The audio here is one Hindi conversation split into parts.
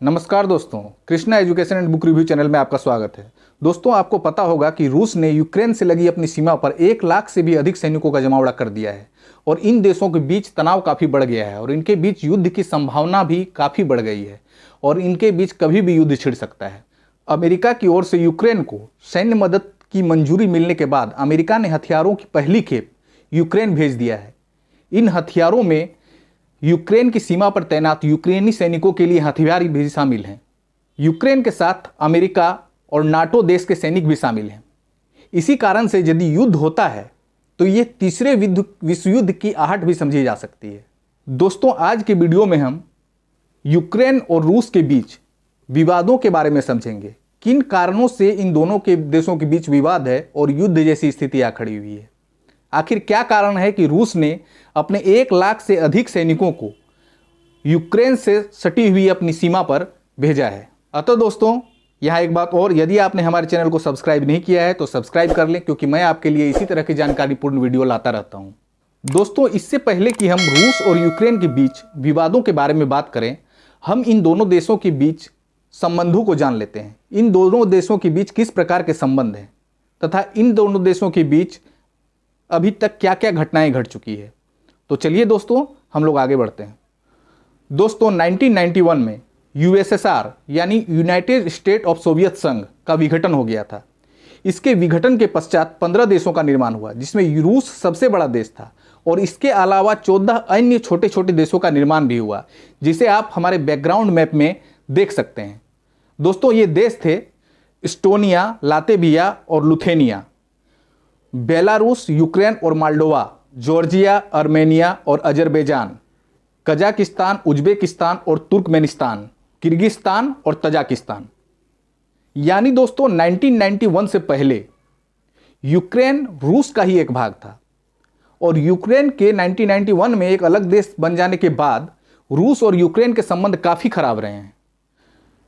नमस्कार दोस्तों, Krishna education and book review channel में आपका स्वागत है। दोस्तों, आपको पता होगा कि रूस ने यूक्रेन से लगी अपनी सीमा पर 1 लाख से भी अधिक सैनिकों का जमावड़ा कर दिया है और इन देशों के बीच तनाव काफ़ी बढ़ गया है और इनके बीच युद्ध की संभावना भी काफ़ी बढ़ गई है और इनके बीच कभी भी युद्ध छिड़ सकता है। अमेरिका की ओर से यूक्रेन को सैन्य मदद की मंजूरी मिलने के बाद अमेरिका ने हथियारों की पहली खेप यूक्रेन भेज दिया है। इन हथियारों में यूक्रेन की सीमा पर तैनात यूक्रेनी सैनिकों के लिए हथियार भी शामिल हैं। यूक्रेन के साथ अमेरिका और नाटो देश के सैनिक भी शामिल हैं। इसी कारण से यदि युद्ध होता है तो ये तीसरे विश्व युद्ध की आहट भी समझी जा सकती है। दोस्तों, आज के वीडियो में हम यूक्रेन और रूस के बीच विवादों के बारे में समझेंगे। किन कारणों से इन दोनों के देशों के बीच विवाद है और युद्ध जैसी स्थिति आ खड़ी हुई है। आखिर क्या कारण है कि रूस ने अपने 1 लाख से अधिक सैनिकों को यूक्रेन से सटी हुई अपनी सीमा पर भेजा है। अतः दोस्तों, यहाँ एक बात और, यदि आपने हमारे चैनल को सब्सक्राइब नहीं किया है तो सब्सक्राइब कर लें, क्योंकि मैं आपके लिए इसी तरह की जानकारीपूर्ण वीडियो लाता रहता हूँ। दोस्तों, इससे पहले कि हम रूस और यूक्रेन के बीच विवादों के बारे में बात करें, हम इन दोनों देशों के बीच संबंधों को जान लेते हैं। इन दोनों देशों के बीच किस प्रकार के संबंध हैं तथा इन दोनों देशों के बीच अभी तक क्या क्या घटनाएं घट चुकी है। तो चलिए दोस्तों, हम लोग आगे बढ़ते हैं। दोस्तों, 1991 में यूएसएसआर यानी यूनाइटेड स्टेट ऑफ सोवियत संघ का विघटन हो गया था। इसके विघटन के पश्चात 15 देशों का निर्माण हुआ, जिसमें रूस सबसे बड़ा देश था और इसके अलावा 14 अन्य छोटे छोटे देशों का निर्माण भी हुआ, जिसे आप हमारे बैकग्राउंड मैप में देख सकते हैं। दोस्तों, ये देश थे एस्टोनिया, लातविया और लिथुआनिया, बेलारूस, यूक्रेन और मोल्डोवा, जॉर्जिया, आर्मेनिया और अजरबैजान, कजाकिस्तान, उज्बेकिस्तान और तुर्कमेनिस्तान, किर्गिस्तान और तजाकिस्तान। यानी दोस्तों, 1991 से पहले यूक्रेन रूस का ही एक भाग था और यूक्रेन के 1991 में एक अलग देश बन जाने के बाद रूस और यूक्रेन के संबंध काफ़ी खराब रहे हैं।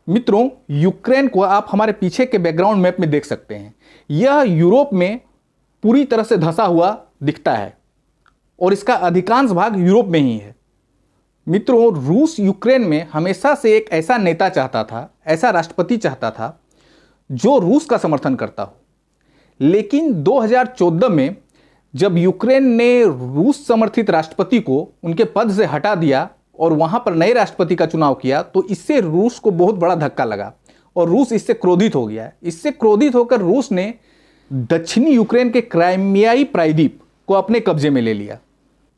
मित्रों, यूक्रेन को आप हमारे पीछे के बैकग्राउंड मैप में देख सकते हैं। यह यूरोप में पूरी तरह से धंसा हुआ दिखता है और इसका अधिकांश भाग यूरोप में ही है। मित्रों, रूस यूक्रेन में हमेशा से एक ऐसा नेता चाहता था, ऐसा राष्ट्रपति चाहता था जो रूस का समर्थन करता हो। लेकिन 2014 में जब यूक्रेन ने रूस समर्थित राष्ट्रपति को उनके पद से हटा दिया और वहां पर नए राष्ट्रपति का चुनाव किया, तो इससे रूस को बहुत बड़ा धक्का लगा और रूस इससे क्रोधित हो गया। इससे क्रोधित होकर रूस ने दक्षिणी यूक्रेन के क्राइमियाई प्रायद्वीप को अपने कब्जे में ले लिया।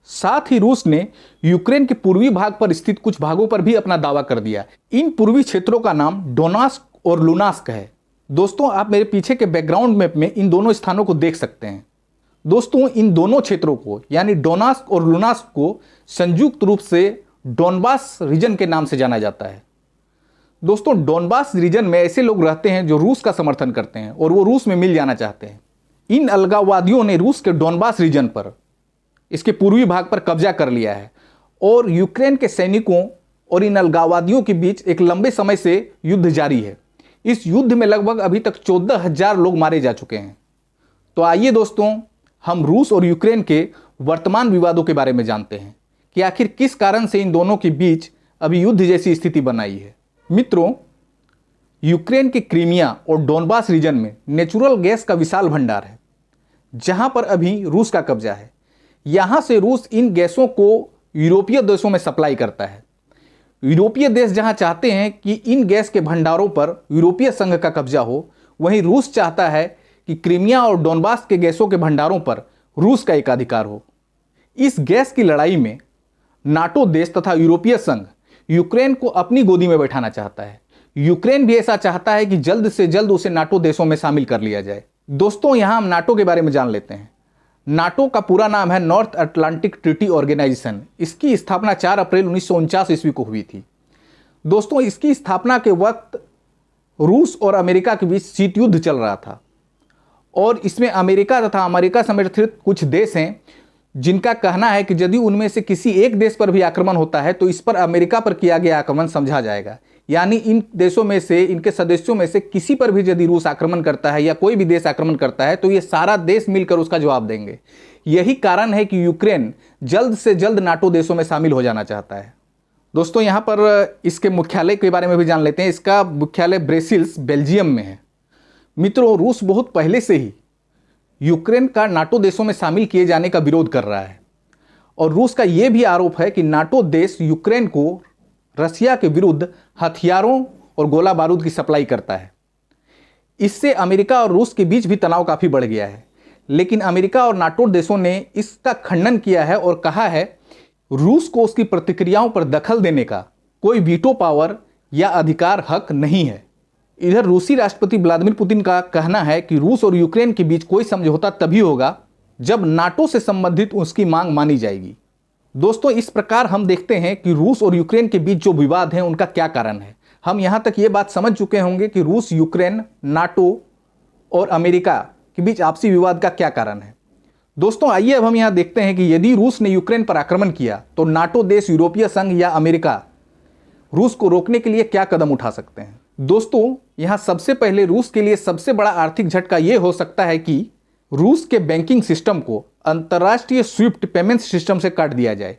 साथ ही रूस ने यूक्रेन के पूर्वी भाग पर स्थित कुछ भागों पर भी अपना दावा कर दिया। इन पूर्वी क्षेत्रों का नाम डोनास्क और लुनास्क है। दोस्तों, आप मेरे पीछे के बैकग्राउंड मैप में इन दोनों स्थानों को देख सकते हैं। दोस्तों, इन दोनों क्षेत्रों को यानी डोनास्क और लुनास्क को संयुक्त रूप से डोनबास रीजन के नाम से जाना जाता है। दोस्तों, डोनबास रीजन में ऐसे लोग रहते हैं जो रूस का समर्थन करते हैं और वो रूस में मिल जाना चाहते हैं। इन अलगाववादियों ने रूस के डोनबास रीजन पर, इसके पूर्वी भाग पर कब्जा कर लिया है और यूक्रेन के सैनिकों और इन अलगाववादियों के बीच एक लंबे समय से युद्ध जारी है। इस युद्ध में लगभग अभी तक 14,000 लोग मारे जा चुके हैं। तो आइए दोस्तों, हम रूस और यूक्रेन के वर्तमान विवादों के बारे में जानते हैं कि आखिर किस कारण से इन दोनों के बीच अभी युद्ध जैसी स्थिति बनाई है। मित्रों, यूक्रेन के क्रीमिया और डोनबास रीजन में नेचुरल गैस का विशाल भंडार है, जहां पर अभी रूस का कब्जा है। यहां से रूस इन गैसों को यूरोपीय देशों में सप्लाई करता है। यूरोपीय देश जहां चाहते हैं कि इन गैस के भंडारों पर यूरोपीय संघ का कब्जा हो, वहीं रूस चाहता है कि क्रीमिया और डोनबास के गैसों के भंडारों पर रूस का एकाधिकार हो। इस गैस की लड़ाई में नाटो देश तथा यूरोपीय संघ यूक्रेन को अपनी गोदी में बैठाना चाहता है। यूक्रेन भी ऐसा चाहता है कि जल्द से जल्द उसे नाटो देशों में शामिल कर लिया जाए। दोस्तों, यहां हम नाटो के बारे में जान लेते हैं। नाटो का पूरा नाम है नॉर्थ अटलांटिक ट्रीटी ऑर्गेनाइजेशन। इसकी स्थापना 4 अप्रैल 1949 ईस्वी को हुई थी। दोस्तों, इसकी स्थापना के वक्त रूस और अमेरिका के बीच शीत युद्ध चल रहा था और इसमें अमेरिका तथा अमेरिका समर्थित कुछ देश हैं जिनका कहना है कि यदि उनमें से किसी एक देश पर भी आक्रमण होता है तो इस पर अमेरिका पर किया गया आक्रमण समझा जाएगा। यानी इन देशों में से, इनके सदस्यों में से किसी पर भी यदि रूस आक्रमण करता है या कोई भी देश आक्रमण करता है तो ये सारा देश मिलकर उसका जवाब देंगे। यही कारण है कि यूक्रेन जल्द से जल्द नाटो देशों में शामिल हो जाना चाहता है। दोस्तों यहाँ पर इसके मुख्यालय के बारे में भी जान लेते हैं। इसका मुख्यालय ब्रसेल्स बेल्जियम में है। मित्रों, रूस बहुत पहले से ही यूक्रेन का नाटो देशों में शामिल किए जाने का विरोध कर रहा है और रूस का यह भी आरोप है कि नाटो देश यूक्रेन को रसिया के विरुद्ध हथियारों और गोला बारूद की सप्लाई करता है। इससे अमेरिका और रूस के बीच भी तनाव काफ़ी बढ़ गया है, लेकिन अमेरिका और नाटो देशों ने इसका खंडन किया है और कहा है रूस को उसकी प्रतिक्रियाओं पर दखल देने का कोई वीटो पावर या अधिकार हक नहीं है। इधर रूसी राष्ट्रपति व्लादिमीर पुतिन का कहना है कि रूस और यूक्रेन के बीच कोई समझौता तभी होगा जब नाटो से संबंधित उसकी मांग मानी जाएगी। दोस्तों, इस प्रकार हम देखते हैं कि रूस और यूक्रेन के बीच जो विवाद है उनका क्या कारण है। हम यहां तक ये बात समझ चुके होंगे कि रूस, यूक्रेन, नाटो और अमेरिका के बीच आपसी विवाद का क्या कारण है। दोस्तों, आइए अब हम यहां देखते हैं कि यदि रूस ने यूक्रेन पर आक्रमण किया तो नाटो देश, यूरोपीय संघ या अमेरिका रूस को रोकने के लिए क्या कदम उठा सकते हैं। दोस्तों, यहां सबसे पहले रूस के लिए सबसे बड़ा आर्थिक झटका यह हो सकता है कि रूस के बैंकिंग सिस्टम को अंतर्राष्ट्रीय स्विफ्ट पेमेंट सिस्टम से काट दिया जाए।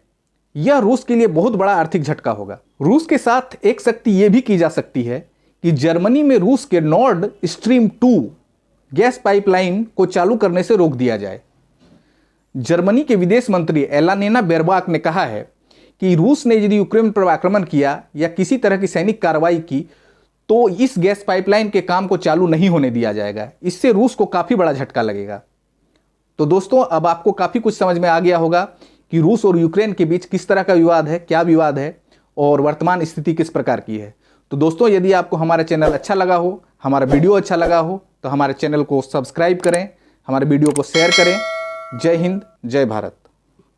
यह रूस के लिए बहुत बड़ा आर्थिक झटका होगा। रूस के साथ एक शक्ति यह भी की जा सकती है कि जर्मनी में रूस के नॉर्ड स्ट्रीम 2 गैस पाइपलाइन को चालू करने से रोक दिया जाए। जर्मनी के विदेश मंत्री एलानेना बेरबाक ने कहा है कि रूस ने यदि यूक्रेन पर आक्रमण किया या किसी तरह की सैनिक कार्रवाई की तो इस गैस पाइपलाइन के काम को चालू नहीं होने दिया जाएगा। इससे रूस को काफ़ी बड़ा झटका लगेगा। तो दोस्तों, अब आपको काफ़ी कुछ समझ में आ गया होगा कि रूस और यूक्रेन के बीच किस तरह का विवाद है, क्या विवाद है और वर्तमान स्थिति किस प्रकार की है। तो दोस्तों, यदि आपको हमारा चैनल अच्छा लगा हो, हमारा वीडियो अच्छा लगा हो, तो हमारे चैनल को सब्सक्राइब करें, हमारे वीडियो को शेयर करें। जय हिंद, जय भारत।